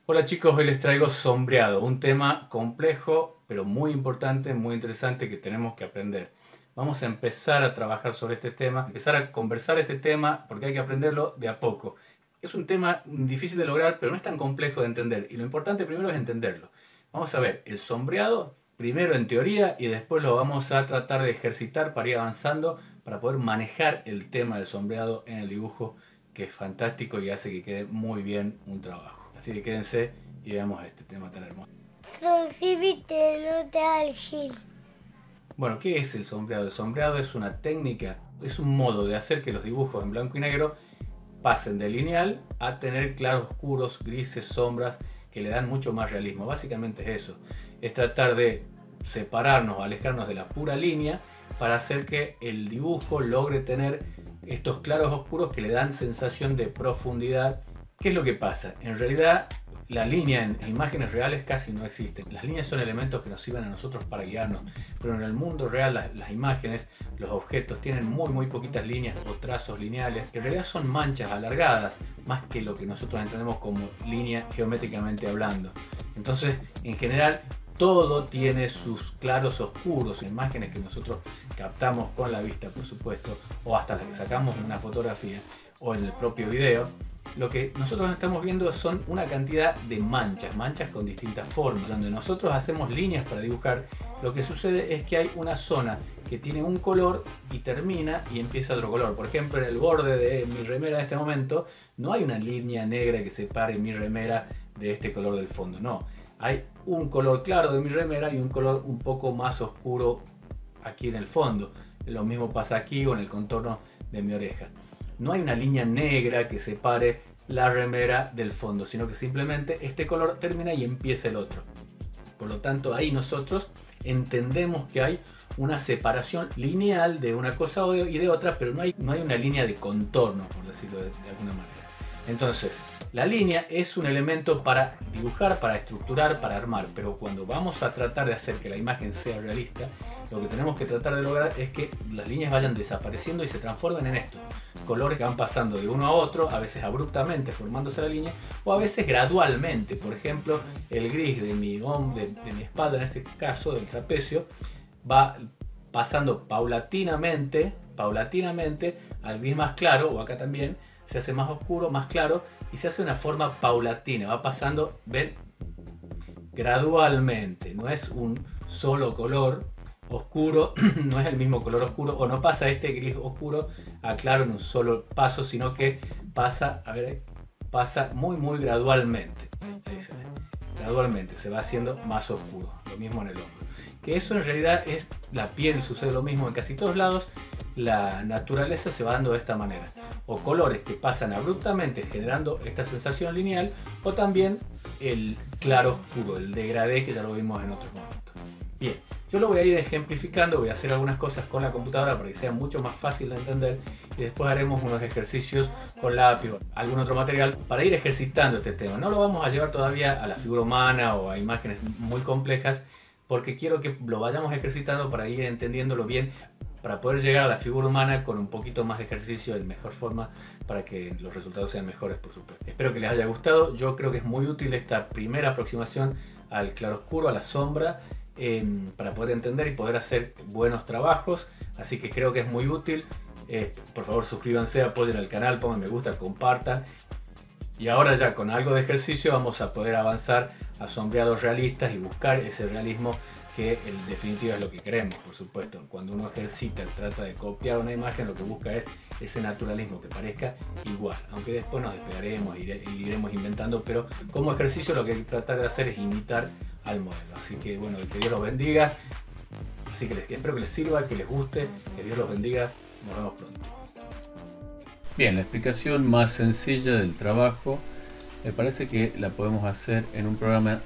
Hola chicos, hoy les traigo sombreado, un tema complejo pero muy importante, muy interesante que tenemos que aprender. Vamos a empezar a trabajar sobre este tema, empezar a conversar este tema porque hay que aprenderlo de a poco. Es un tema difícil de lograr pero no es tan complejo de entender y lo importante primero es entenderlo. Vamos a ver el sombreado primero en teoría y después lo vamos a tratar de ejercitar para ir avanzando para poder manejar el tema del sombreado en el dibujo, que es fantástico y hace que quede muy bien un trabajo. Así que quédense y veamos este tema tan hermoso. Suscríbete, no te algil. Bueno, ¿qué es el sombreado? El sombreado es una técnica, es un modo de hacer que los dibujos en blanco y negro pasen de lineal a tener claros oscuros, grises, sombras, que le dan mucho más realismo. Básicamente es eso, es tratar de separarnos, alejarnos de la pura línea para hacer que el dibujo logre tener estos claros oscuros que le dan sensación de profundidad. ¿Qué es lo que pasa? En realidad la línea en imágenes reales casi no existe. Las líneas son elementos que nos sirven a nosotros para guiarnos, pero en el mundo real las imágenes, los objetos tienen muy poquitas líneas o trazos lineales, que en realidad son manchas alargadas, más que lo que nosotros entendemos como línea geométricamente hablando. Entonces, en general, todo tiene sus claros oscuros, imágenes que nosotros captamos con la vista, por supuesto, o hasta las que sacamos en una fotografía o en el propio video. Lo que nosotros estamos viendo son una cantidad de manchas, manchas con distintas formas. Donde nosotros hacemos líneas para dibujar, lo que sucede es que hay una zona que tiene un color y termina y empieza otro color. Por ejemplo, en el borde de mi remera en este momento no hay una línea negra que separe mi remera de este color del fondo, no. Hay un color claro de mi remera y un color un poco más oscuro aquí en el fondo. Lo mismo pasa aquí o en el contorno de mi oreja. No hay una línea negra que separe la remera del fondo, sino que simplemente este color termina y empieza el otro. Por lo tanto, ahí nosotros entendemos que hay una separación lineal de una cosa y de otra, pero no hay una línea de contorno, por decirlo de alguna manera. Entonces, la línea es un elemento para dibujar, para estructurar, para armar, pero cuando vamos a tratar de hacer que la imagen sea realista, lo que tenemos que tratar de lograr es que las líneas vayan desapareciendo y se transformen en esto. Colores que van pasando de uno a otro, a veces abruptamente formándose la línea, o a veces gradualmente. Por ejemplo, el gris de mi espalda, en este caso del trapecio, va pasando paulatinamente al gris más claro, o acá también, se hace más oscuro, más claro, y se hace de una forma paulatina, va pasando, ven, gradualmente, no es un solo color oscuro, no es el mismo color oscuro, o no pasa este gris oscuro a claro en un solo paso, sino que pasa, a ver, pasa muy gradualmente, ahí se ve, gradualmente se va haciendo más oscuro, lo mismo en el hombro. Que eso en realidad es la piel, sucede lo mismo en casi todos lados. La naturaleza se va dando de esta manera, o colores que pasan abruptamente generando esta sensación lineal, o también el claro oscuro, el degradé, que ya lo vimos en otros momentos. Bien, yo lo voy a ir ejemplificando, voy a hacer algunas cosas con la computadora para que sea mucho más fácil de entender, y después haremos unos ejercicios con lápiz o algún otro material para ir ejercitando este tema. No lo vamos a llevar todavía a la figura humana o a imágenes muy complejas, porque quiero que lo vayamos ejercitando para ir entendiéndolo bien, para poder llegar a la figura humana con un poquito más de ejercicio de mejor forma, para que los resultados sean mejores, por supuesto. Espero que les haya gustado. Yo creo que es muy útil esta primera aproximación al claroscuro, a la sombra, para poder entender y poder hacer buenos trabajos. Así que creo que es muy útil. Por favor, suscríbanse, apoyen al canal, pongan me gusta, compartan. Y ahora ya con algo de ejercicio vamos a poder avanzar a sombreados realistas y buscar ese realismo que en definitiva es lo que queremos, por supuesto. Cuando uno ejercita, trata de copiar una imagen, lo que busca es ese naturalismo, que parezca igual. Aunque después nos despegaremos e iremos inventando, pero como ejercicio lo que hay que tratar de hacer es imitar al modelo. Así que bueno, que Dios los bendiga. Así que espero que les sirva, que les guste, que Dios los bendiga. Nos vemos pronto. Bien, la explicación más sencilla del trabajo me parece que la podemos hacer en un programa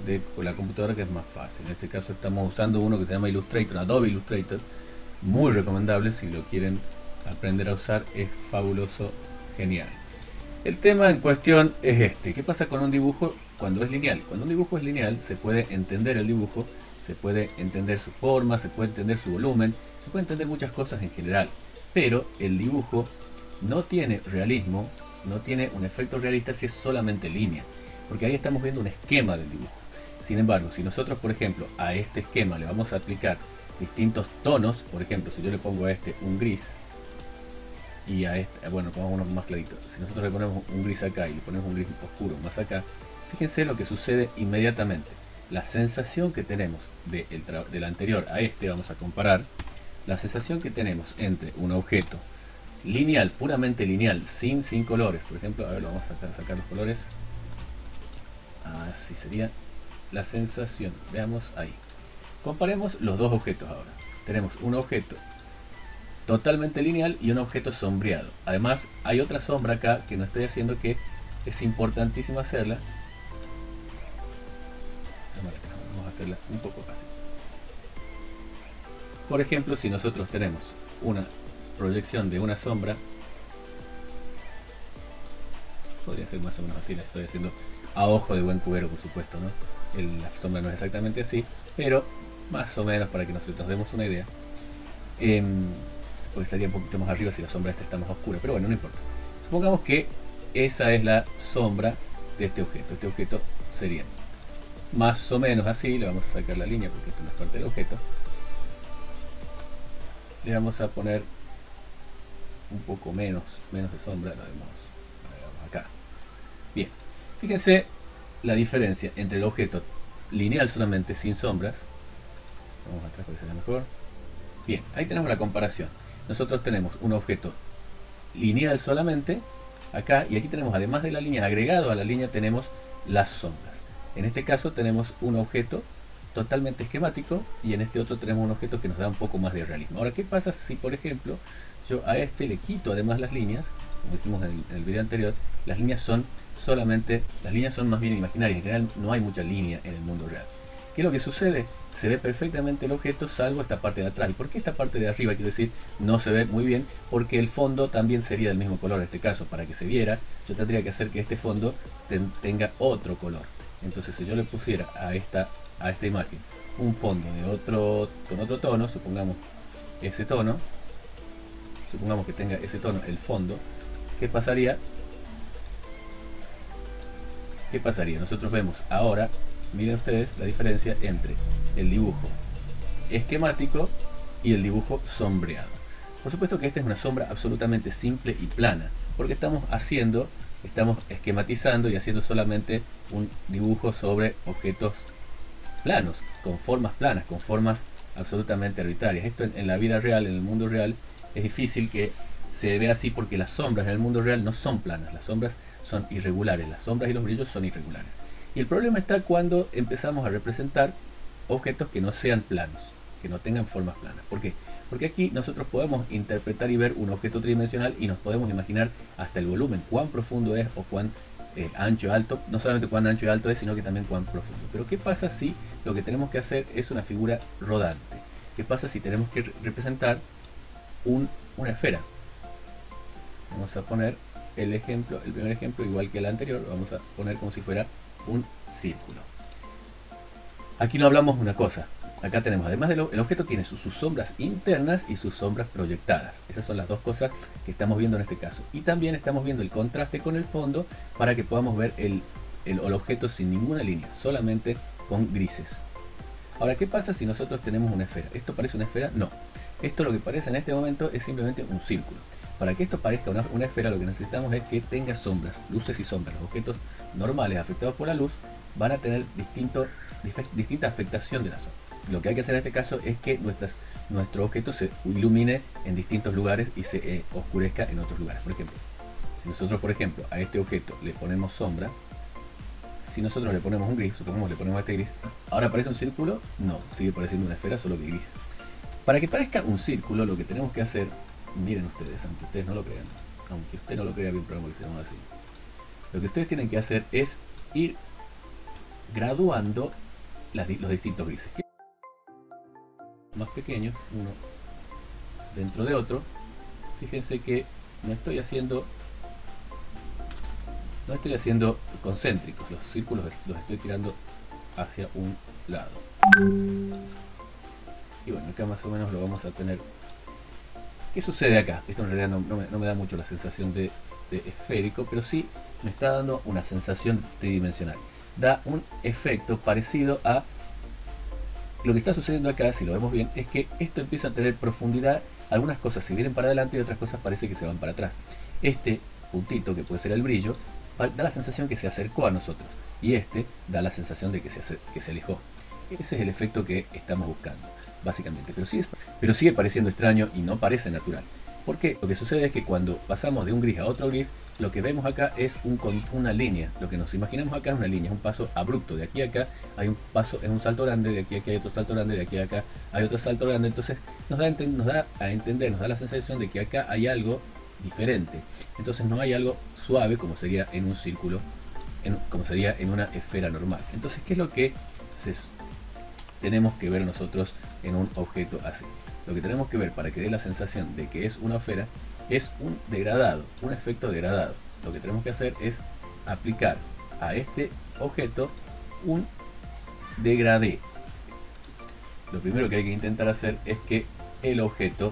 de la computadora que es más fácil. En este caso estamos usando uno que se llama Illustrator, Adobe Illustrator, muy recomendable si lo quieren aprender a usar, es fabuloso, genial. El tema en cuestión es este: ¿qué pasa con un dibujo cuando es lineal? Cuando un dibujo es lineal se puede entender el dibujo, se puede entender su forma, se puede entender su volumen, se puede entender muchas cosas en general, pero el dibujo no tiene realismo, no tiene un efecto realista si es solamente línea. porque ahí estamos viendo un esquema del dibujo. Sin embargo, si nosotros, por ejemplo, a este esquema le vamos a aplicar distintos tonos, por ejemplo, si yo le pongo a este un gris y a este, bueno, pongamos uno más clarito, si nosotros le ponemos un gris acá y le ponemos un gris oscuro más acá, fíjense lo que sucede inmediatamente. La sensación que tenemos del anterior a este, vamos a comparar, la sensación que tenemos entre un objeto lineal, puramente lineal, sin colores, por ejemplo, a ver, lo vamos a sacar los colores, así sería la sensación, veamos ahí. Comparemos los dos objetos ahora. Tenemos un objeto totalmente lineal y un objeto sombreado. Además, hay otra sombra acá que no estoy haciendo, que es importantísimo hacerla. Vamos a hacerla un poco así. Por ejemplo, si nosotros tenemos una proyección de una sombra, podría ser más o menos así, la estoy haciendo a ojo de buen cubero, por supuesto, ¿no? La sombra no es exactamente así, pero más o menos para que nos demos una idea. Porque estaría un poquito más arriba si la sombra esta está más oscura, pero bueno, no importa. Supongamos que esa es la sombra de este objeto. Este objeto sería más o menos así. Le vamos a sacar la línea porque esto no es parte del objeto. Le vamos a poner un poco menos de sombra. La vemos acá. Bien, fíjense la diferencia entre el objeto lineal solamente sin sombras. Vamos atrás para que se vea mejor. Bien, ahí tenemos la comparación. Nosotros tenemos un objeto lineal solamente acá, y aquí tenemos, además de la línea, agregado a la línea tenemos las sombras. En este caso tenemos un objeto totalmente esquemático y en este otro tenemos un objeto que nos da un poco más de realismo. Ahora, ¿qué pasa si, por ejemplo, yo a este le quito además las líneas? Como dijimos en el video anterior, las líneas son más bien imaginarias. En general no hay mucha línea en el mundo real. ¿Qué es lo que sucede? Se ve perfectamente el objeto salvo esta parte de atrás. ¿Y por qué esta parte de arriba, quiero decir, no se ve muy bien? Porque el fondo también sería del mismo color. En este caso, para que se viera, yo tendría que hacer que este fondo tenga otro color. Entonces, si yo le pusiera a esta imagen un fondo con otro tono, supongamos ese tono, supongamos que tenga ese tono el fondo, ¿qué pasaría? Nosotros vemos ahora, miren ustedes la diferencia entre el dibujo esquemático y el dibujo sombreado. Por supuesto que esta es una sombra absolutamente simple y plana, porque estamos esquematizando y haciendo solamente un dibujo sobre objetos planos, con formas planas, con formas absolutamente arbitrarias. Esto en la vida real, en el mundo real, es difícil que se vea así, porque las sombras en el mundo real no son planas, las sombras son irregulares, las sombras y los brillos son irregulares. Y el problema está cuando empezamos a representar objetos que no sean planos, que no tengan formas planas. ¿Por qué? Porque aquí nosotros podemos interpretar y ver un objeto tridimensional y nos podemos imaginar hasta el volumen, cuán profundo es o cuán ancho, alto, no solamente cuán ancho y alto es, sino que también cuán profundo. Pero ¿qué pasa si lo que tenemos que hacer es una figura rodante? ¿Qué pasa si tenemos que representar una esfera? Vamos a poner el primer ejemplo igual que el anterior, vamos a poner como si fuera un círculo. Aquí no hablamos de una cosa. Acá tenemos, además del objeto, tiene sus sombras internas y sus sombras proyectadas. Esas son las dos cosas que estamos viendo en este caso. Y también estamos viendo el contraste con el fondo para que podamos ver el objeto sin ninguna línea, solamente con grises. Ahora, ¿qué pasa si nosotros tenemos una esfera? ¿Esto parece una esfera? No. Esto lo que parece en este momento es simplemente un círculo. Para que esto parezca una esfera, lo que necesitamos es que tenga sombras, luces y sombras. Los objetos normales afectados por la luz van a tener distinta afectación de la sombra. Lo que hay que hacer en este caso es que nuestro objeto se ilumine en distintos lugares y se oscurezca en otros lugares. Por ejemplo, si nosotros, a este objeto le ponemos sombra, si nosotros le ponemos un gris, supongamos le ponemos este gris, ¿ahora parece un círculo? No, sigue pareciendo una esfera, solo que gris. Para que parezca un círculo, lo que tenemos que hacer, miren ustedes, aunque ustedes no lo crean, aunque usted no lo crea, bien programa que se llama así, lo que ustedes tienen que hacer es ir graduando los distintos grises, más pequeños, uno dentro de otro. Fíjense que no estoy haciendo concéntricos, los círculos los estoy tirando hacia un lado. Y bueno, acá más o menos lo vamos a tener. ¿Qué sucede acá? Esto en realidad no me da mucho la sensación de esférico, pero sí me está dando una sensación tridimensional. Da un efecto parecido a lo que está sucediendo acá, si lo vemos bien, es que esto empieza a tener profundidad. Algunas cosas se vienen para adelante y otras cosas parece que se van para atrás. Este puntito, que puede ser el brillo, da la sensación que se acercó a nosotros, y este da la sensación de que se alejó. Ese es el efecto que estamos buscando, básicamente. Pero sigue pareciendo extraño y no parece natural. Porque lo que sucede es que cuando pasamos de un gris a otro gris, lo que vemos acá es una línea. Lo que nos imaginamos acá es una línea, es un paso abrupto. De aquí a acá hay un paso, en un salto grande, de aquí a acá hay otro salto grande, de aquí a acá hay otro salto grande. Entonces nos da a entender, nos da la sensación de que acá hay algo diferente. Entonces no hay algo suave como sería en un círculo, como sería en una esfera normal. Entonces, ¿qué es lo que tenemos que ver nosotros en un objeto así? Lo que tenemos que ver para que dé la sensación de que es una esfera es un degradado, un efecto degradado. Lo que tenemos que hacer es aplicar a este objeto un degradé. Lo primero que hay que intentar hacer es que el objeto,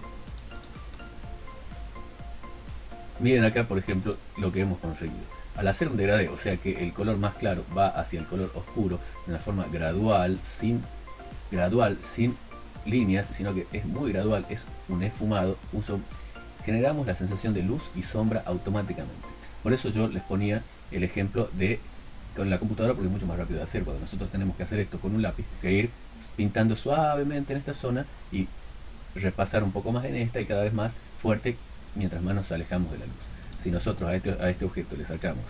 miren acá por ejemplo lo que hemos conseguido. Al hacer un degradé, o sea que el color más claro va hacia el color oscuro de una forma gradual, sin líneas, sino que es muy gradual, es un esfumado, generamos la sensación de luz y sombra automáticamente. Por eso yo les ponía el ejemplo de con la computadora, porque es mucho más rápido de hacer. Cuando nosotros tenemos que hacer esto con un lápiz, que ir pintando suavemente en esta zona y repasar un poco más en esta y cada vez más fuerte mientras más nos alejamos de la luz. Si nosotros a este objeto le sacamos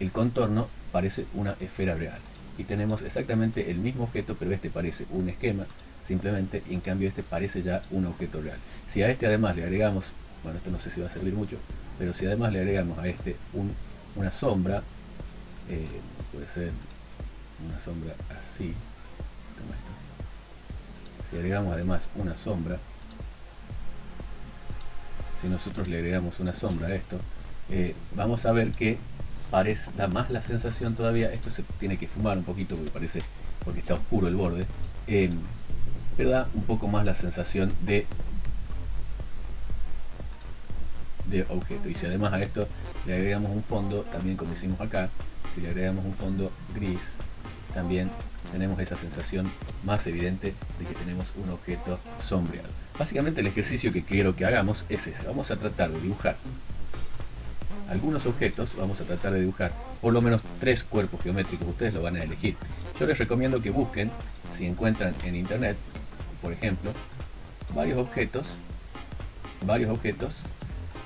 el contorno, parece una esfera real. Y tenemos exactamente el mismo objeto, pero este parece un esquema simplemente, y en cambio este parece ya un objeto real. Si a este además le agregamos, bueno, esto no sé si va a servir mucho, pero si además le agregamos a este una sombra, puede ser una sombra así, como esto. Si agregamos además una sombra, si nosotros le agregamos una sombra a esto, vamos a ver que da más la sensación todavía. Esto se tiene que fumar un poquito porque está oscuro el borde, pero da un poco más la sensación de objeto. Y si además a esto le agregamos un fondo, también como hicimos acá, si le agregamos un fondo gris, también tenemos esa sensación más evidente de que tenemos un objeto sombreado. Básicamente el ejercicio que quiero que hagamos es ese. Vamos a tratar de dibujar algunos objetos, vamos a tratar de dibujar por lo menos 3 cuerpos geométricos. Ustedes lo van a elegir. Yo les recomiendo que busquen, si encuentran en internet, por ejemplo, varios objetos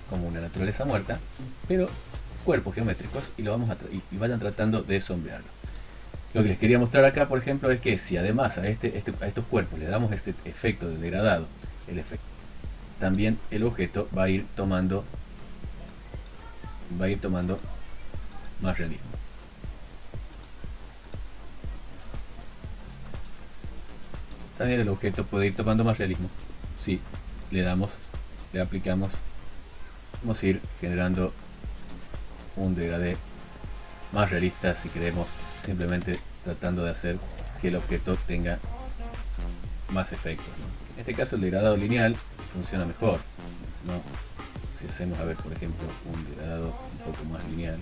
como una naturaleza muerta, pero cuerpos geométricos, y vayan tratando de sombrearlo. Lo que les quería mostrar acá, por ejemplo, es que si además a estos cuerpos le damos este efecto de degradado, también el objeto va a ir tomando más realismo. También el objeto puede ir tomando más realismo si le aplicamos, vamos a ir generando un degradé más realista, si queremos, simplemente tratando de hacer que el objeto tenga más efectos, ¿no? En este caso el degradado lineal funciona mejor, ¿no? Si hacemos, a ver, por ejemplo, un degradado un poco más lineal,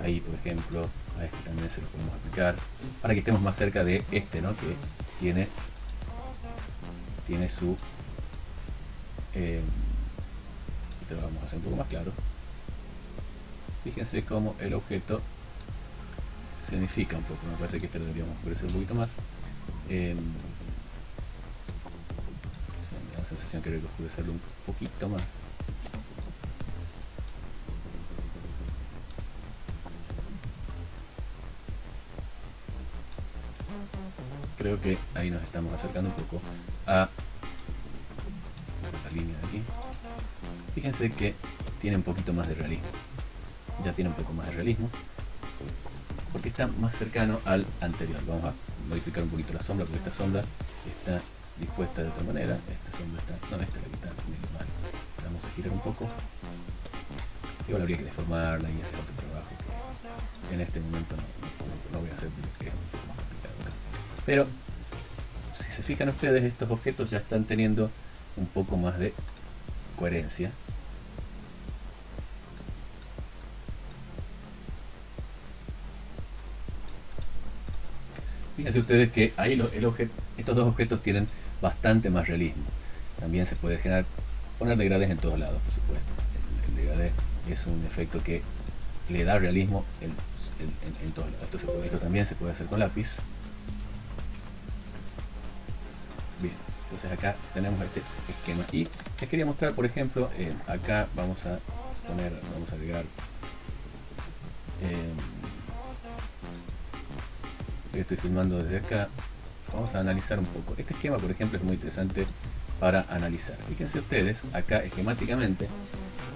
ahí por ejemplo a este también se lo podemos aplicar para que estemos más cerca de este, ¿no? Que tiene su este lo vamos a hacer un poco más claro. Fíjense cómo el objeto se unifica un poco. Me parece que este lo deberíamos oscurecer un poquito más. Me da la sensación que hay que oscurecerlo un poquito más. Creo que ahí nos estamos acercando un poco a la línea de aquí. Fíjense que tiene un poquito más de realismo. Ya tiene un poco más de realismo porque está más cercano al anterior. Vamos a modificar un poquito la sombra, porque esta sombra está dispuesta de otra manera. Esta sombra está, no, esta es la que está medio mal. Vamos a girar un poco. Igual habría que deformarla y hacer otro trabajo que en este momento no voy a hacer porque es un poco más complicado, ¿no? Pero si se fijan ustedes, estos objetos ya están teniendo un poco más de coherencia. Fíjense ustedes que ahí estos dos objetos tienen bastante más realismo. También se puede poner degradés en todos lados, por supuesto. El degradé es un efecto que le da realismo en todos lados. Esto también se puede hacer con lápiz. Bien, entonces acá tenemos este esquema. Y les quería mostrar, por ejemplo, acá vamos a agregar estoy filmando desde acá. Vamos a analizar un poco. Este esquema, por ejemplo, es muy interesante para analizar. Fíjense ustedes, acá esquemáticamente,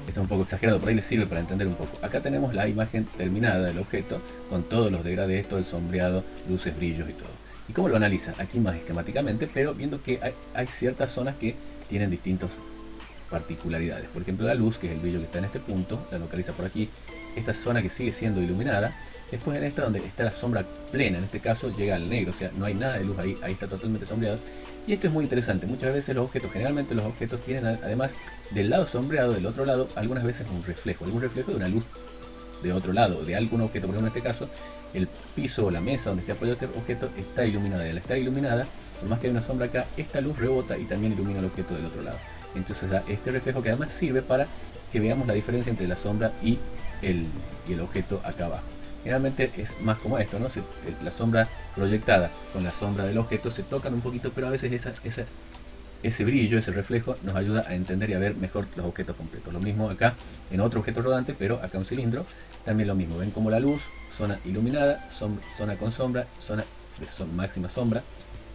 esto es un poco exagerado, por ahí les sirve para entender un poco. Acá tenemos la imagen terminada del objeto, con todos los degradés, todo el sombreado, luces, brillos y todo. ¿Y cómo lo analiza? Aquí más esquemáticamente, pero viendo que hay ciertas zonas que tienen distintas particularidades. Por ejemplo, la luz, que es el brillo que está en este punto, la localiza por aquí. Esta zona que sigue siendo iluminada. Después en esta donde está la sombra plena, en este caso llega al negro, o sea, no hay nada de luz ahí, ahí está totalmente sombreado. Y esto es muy interesante, muchas veces los objetos, generalmente los objetos tienen además del lado sombreado, del otro lado, algunas veces un reflejo, algún reflejo de una luz de otro lado, de algún objeto. Por ejemplo, en este caso, el piso o la mesa donde está apoyado este objeto está iluminada, y al estar iluminada, por más que hay una sombra acá, esta luz rebota y también ilumina el objeto del otro lado. Entonces da este reflejo que además sirve para que veamos la diferencia entre la sombra y el objeto acá abajo. Generalmente es más como esto, ¿no? La sombra proyectada con la sombra del objeto se tocan un poquito, pero a veces ese brillo, ese reflejo nos ayuda a entender y a ver mejor los objetos completos. Lo mismo acá en otro objeto rodante, pero acá un cilindro, también lo mismo. Ven como la luz, zona iluminada, zona con sombra, zona de máxima sombra,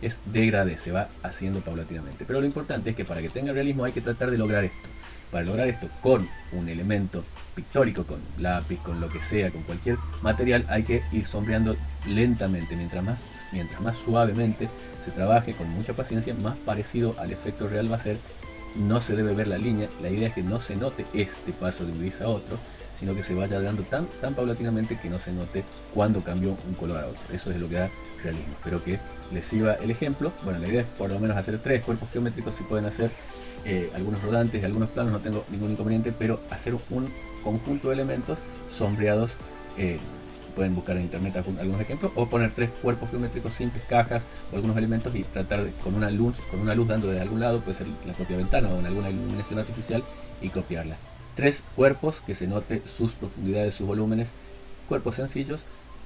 es degradé, se va haciendo paulatinamente. Pero lo importante es que para que tenga realismo hay que tratar de lograr esto. Para lograr esto con un elemento pictórico, con lápiz, con lo que sea, con cualquier material, hay que ir sombreando lentamente. Mientras más suavemente se trabaje, con mucha paciencia, más parecido al efecto real va a ser. No se debe ver la línea, la idea es que no se note este paso de un gris a otro, sino que se vaya dando tan paulatinamente que no se note cuando cambió un color a otro. Eso es lo que da realismo. Espero que les sirva el ejemplo. Bueno, la idea es por lo menos hacer 3 cuerpos geométricos. Si pueden hacer algunos rodantes y algunos planos, no tengo ningún inconveniente, pero hacer un conjunto de elementos sombreados, pueden buscar en internet algunos ejemplos, o poner 3 cuerpos geométricos simples, cajas o algunos elementos, y tratar de, con una luz dando de algún lado, puede ser la propia ventana o en alguna iluminación artificial, y copiarla. 3 cuerpos que se note sus profundidades, sus volúmenes, cuerpos sencillos,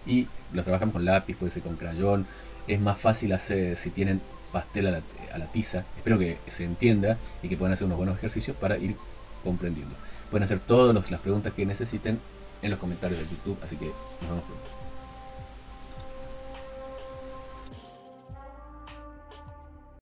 y los trabajan con lápiz, puede ser con crayón. Es más fácil hacer si tienen pastel a la tiza. Espero que se entienda y que puedan hacer unos buenos ejercicios para ir comprendiendo. Pueden hacer todas las preguntas que necesiten en los comentarios de YouTube, así que nos vemos pronto.